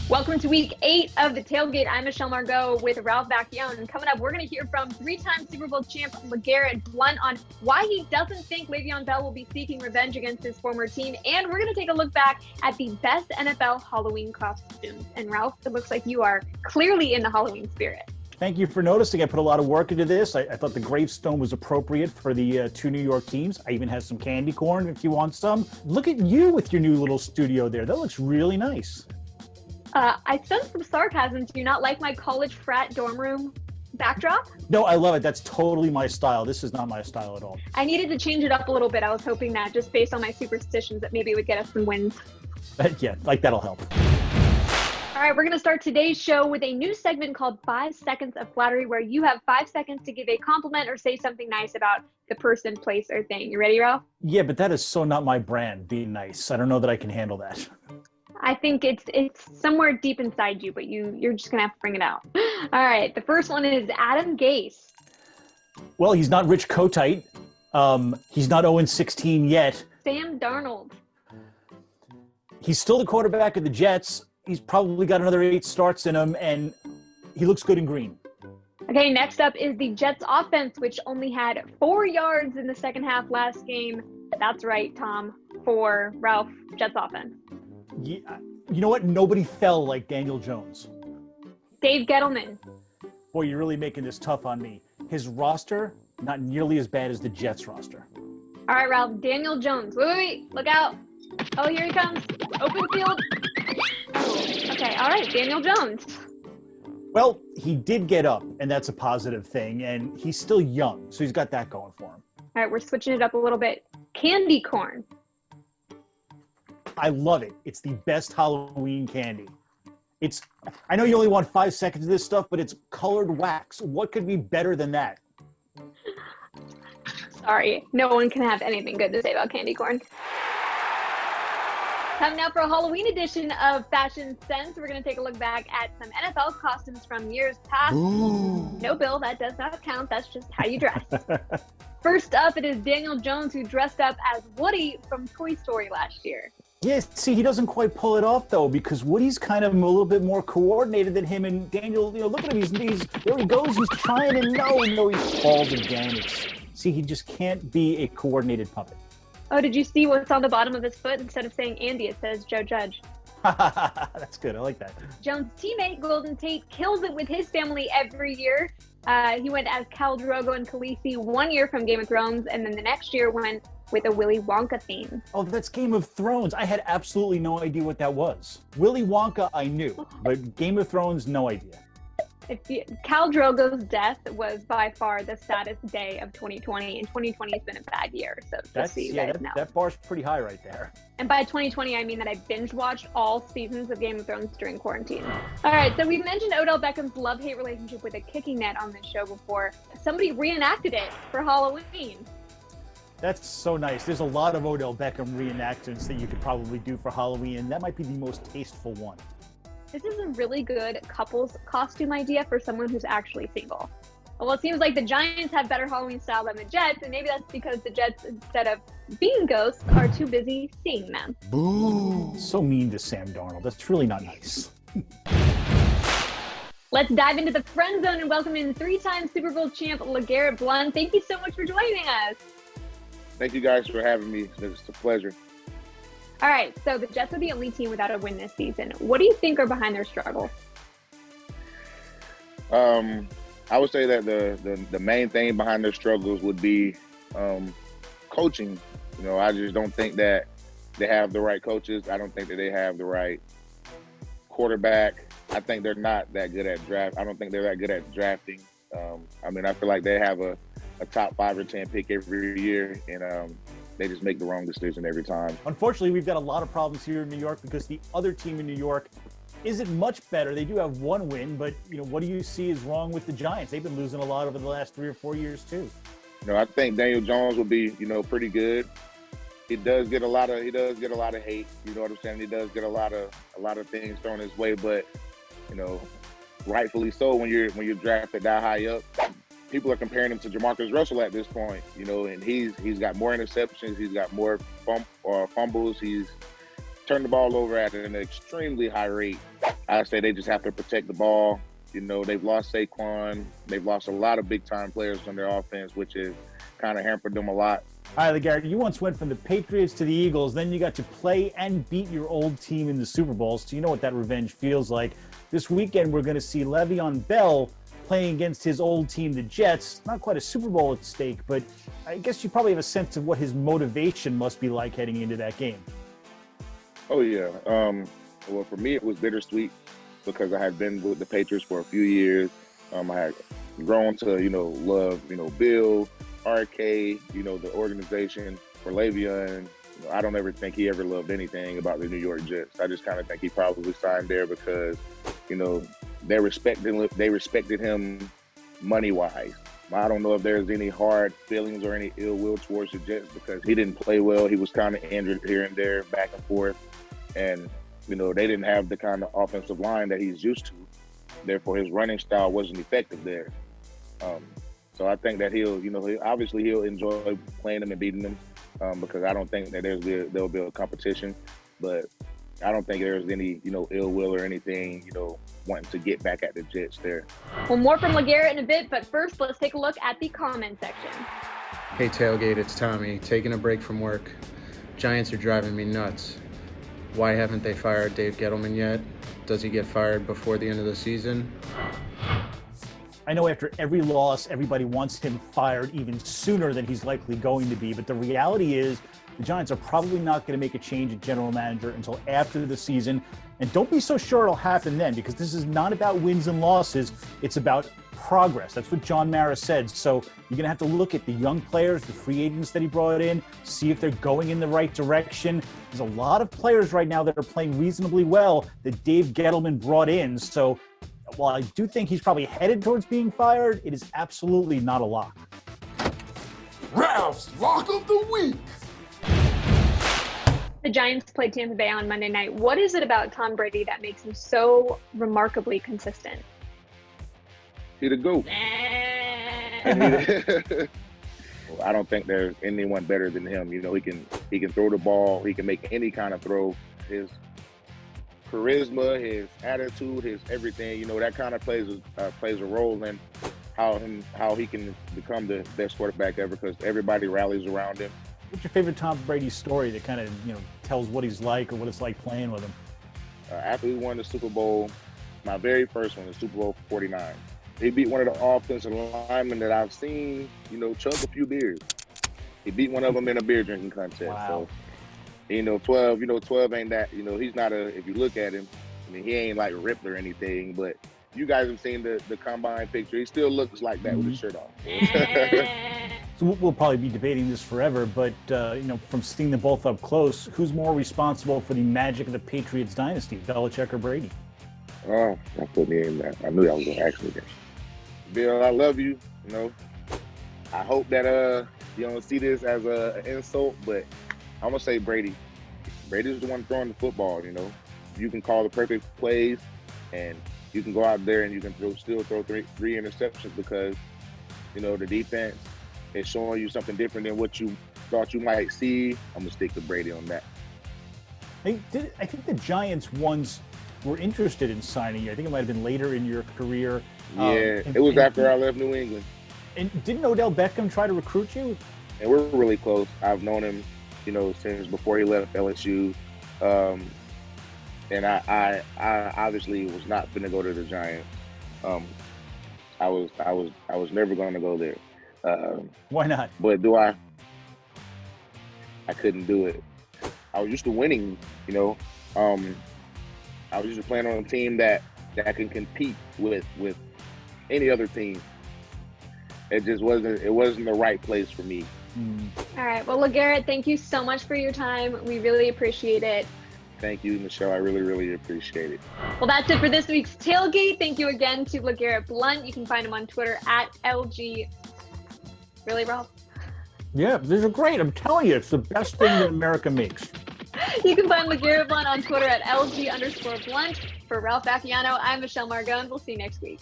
Welcome to week 8 of the Tailgate. I'm Michelle Margaux with Ralph Vacchiano. And coming up, we're going to hear from three-time Super Bowl champ LeGarrette Blount on why he doesn't think Le'Veon Bell will be seeking revenge against his former team. And we're going to take a look back at the best NFL Halloween costumes. And Ralph, it looks like you are clearly in the Halloween spirit. Thank you for noticing. I put a lot of work into this. I thought the gravestone was appropriate for the two New York teams. I even have some candy corn if you want some. Look at you with your new little studio there. That looks really nice. I sense some sarcasm. Do you not like my college frat dorm room backdrop? No, I love it. That's totally my style. This is not my style at all. I needed to change it up a little bit. I was hoping that just based on my superstitions that maybe it would get us some wins. Yeah, like that'll help. All right, we're going to start today's show with a new segment called 5 Seconds of Flattery, where you have 5 seconds to give a compliment or say something nice about the person, place, or thing. You ready, Ralph? Yeah, but that is so not my brand, being nice. I don't know that I can handle that. I think it's somewhere deep inside you, but you're just going to have to bring it out. All right, the first one is Adam Gase. Well, he's not Rich Kotite. He's not 0-16 yet. Sam Darnold. He's still the quarterback of the Jets. He's probably got another 8 starts in him, and he looks good in green. Okay, next up is the Jets offense, which only had 4 yards in the second half last game. That's right, Tom, for Ralph, Jets offense. Yeah, you know what? Nobody fell like Daniel Jones. Dave Gettleman. Boy, you're really making this tough on me. His roster, not nearly as bad as the Jets roster. All right, Ralph, Daniel Jones. Wait, look out. Oh, here he comes. Open field. Okay, all right, Daniel Jones. Well, he did get up, and that's a positive thing, and he's still young, so he's got that going for him. All right, we're switching it up a little bit. Candy corn. I love it. It's the best Halloween candy. I know you only want 5 seconds of this stuff, but it's colored wax. What could be better than that? Sorry, no one can have anything good to say about candy corn. Time now for a Halloween edition of Fashion Sense. We're going to take a look back at some NFL costumes from years past. Ooh. No, Bill, that does not count. That's just how you dress. First up, it is Daniel Jones, who dressed up as Woody from Toy Story last year. Yeah, see, he doesn't quite pull it off, though, because Woody's kind of a little bit more coordinated than him. And Daniel, look at him. He's there he goes. He's trying, and no, he falls again. See, he just can't be a coordinated puppet. Oh, did you see what's on the bottom of his foot? Instead of saying Andy, it says Joe Judge. That's good. I like that. Jones' teammate, Golden Tate, kills it with his family every year. He went as Khal Drogo and Khaleesi 1 year from Game of Thrones, and then the next year went with a Willy Wonka theme. Oh, that's Game of Thrones. I had absolutely no idea what that was. Willy Wonka, I knew, but Game of Thrones, no idea. Khal Drogo's death was by far the saddest day of 2020, and 2020 has been a bad year. So just so you guys know. That bar's pretty high right there. And by 2020, I mean that I binge watched all seasons of Game of Thrones during quarantine. All right, so we've mentioned Odell Beckham's love-hate relationship with a kicking net on this show before. Somebody reenacted it for Halloween. That's so nice. There's a lot of Odell Beckham reenactments that you could probably do for Halloween, and that might be the most tasteful one. This is a really good couple's costume idea for someone who's actually single. Well, it seems like the Giants have better Halloween style than the Jets, and maybe that's because the Jets, instead of being ghosts, are too busy seeing them. Boo! So mean to Sam Darnold. That's really not nice. Let's dive into the friend zone and welcome in 3-time Super Bowl champ LeGarrette Blount. Thank you so much for joining us. Thank you guys for having me. It's a pleasure. All right, so the Jets are the only team without a win this season. What do you think are behind their struggles? I would say that the main thing behind their struggles would be coaching. I just don't think that they have the right coaches. I don't think that they have the right quarterback. I think they're not that good at draft. I don't think they're that good at drafting. I feel like they have a top 5 or 10 pick every year, and they just make the wrong decision every time. Unfortunately, we've got a lot of problems here in New York because the other team in New York isn't much better. They do have 1 win, but what do you see is wrong with the Giants? They've been losing a lot over the last 3 or 4 years too. I think Daniel Jones will be, pretty good. He does get a lot of hate. You know what I'm saying? He does get a lot of things thrown his way, but rightfully so when you're drafted that high up. People are comparing him to Jamarcus Russell at this point, and he's got more interceptions, he's got more fumbles, he's turned the ball over at an extremely high rate. I say they just have to protect the ball. You know, they've lost Saquon. They've lost a lot of big-time players on their offense, which has kind of hampered them a lot. All right, LeGarrette, you once went from the Patriots to the Eagles. Then you got to play and beat your old team in the Super Bowl, so you know what that revenge feels like. This weekend, we're going to see Le'Veon Bell playing against his old team, the Jets. Not quite a Super Bowl at stake, but I guess you probably have a sense of what his motivation must be like heading into that game. Oh, yeah. Well, for me, it was bittersweet because I had been with the Patriots for a few years. I had grown to, love, Bill, RK, the organization. For Le'Veon, I don't ever think he ever loved anything about the New York Jets. I just kind of think he probably signed there because, they respected him money-wise. I don't know if there's any hard feelings or any ill will towards the Jets because he didn't play well. He was kind of injured here and there, back and forth. And, they didn't have the kind of offensive line that he's used to. Therefore, his running style wasn't effective there. So I think that he'll enjoy playing them and beating them because I don't think that there'll be a competition. But I don't think there's any, ill will or anything, wanting to get back at the Jets there. Well, more from LeGarrette in a bit, but first, let's take a look at the comment section. Hey, Tailgate, it's Tommy. Taking a break from work. Giants are driving me nuts. Why haven't they fired Dave Gettleman yet? Does he get fired before the end of the season? I know after every loss, everybody wants him fired even sooner than he's likely going to be. But the reality is the Giants are probably not going to make a change at general manager until after the season. And don't be so sure it'll happen then, because this is not about wins and losses. It's about progress. That's what John Mara said. So you're going to have to look at the young players, the free agents that he brought in, see if they're going in the right direction. There's a lot of players right now that are playing reasonably well that Dave Gettleman brought in. So while I do think he's probably headed towards being fired, it is absolutely not a lock. Ralph's Lock of the Week. The Giants played Tampa Bay on Monday night. What is it about Tom Brady that makes him so remarkably consistent? He the GOAT. I don't think there's anyone better than him. He can throw the ball. He can make any kind of throw. His charisma, his attitude, his everything. That kind of plays a role in how he can become the best quarterback ever because everybody rallies around him. What's your favorite Tom Brady story that kind of tells what he's like or what it's like playing with him? After he won the Super Bowl, my very first one, the Super Bowl 49. He beat one of the offensive linemen that I've seen, chug a few beers. He beat one of them in a beer drinking contest. Wow. So, 12 ain't that, he's not if you look at him, he ain't like ripped or anything, but you guys have seen the combine picture. He still looks like that with his shirt off. So we'll probably be debating this forever, but, from seeing them both up close, who's more responsible for the magic of the Patriots Dynasty, Belichick or Brady? Oh, that put me in that. I knew I was going to ask me that. Bill, I love you. I hope that you don't see this as an insult, but I'm going to say Brady. Brady's the one throwing the football, You can call the perfect plays, and you can go out there and you can still throw three interceptions because, the defense is showing you something different than what you thought you might see. I'm going to stick to Brady on that. I think the Giants once were interested in signing you. I think it might have been later in your career. Yeah, it was after I left New England. And didn't Odell Beckham try to recruit you? And we're really close. I've known him, since before he left LSU. And I obviously was not going to go to the Giants. I was never going to go there. Why not? But I couldn't do it. I was used to winning, I was used to playing on a team that can compete with any other team. It just wasn't the right place for me. All right. Well, LeGarrette, thank you so much for your time. We really appreciate it. Thank you, Michelle. I really, really appreciate it. Well, that's it for this week's Tailgate. Thank you again to LeGarrette Blount. You can find him on Twitter at LG. Really, Ralph? Yeah, these are great. I'm telling you, it's the best thing that America makes. You can find LeGarrette Blount on Twitter at LG_Blount. For Ralph Vacchiano, I'm Michelle Margaux, and we'll see you next week.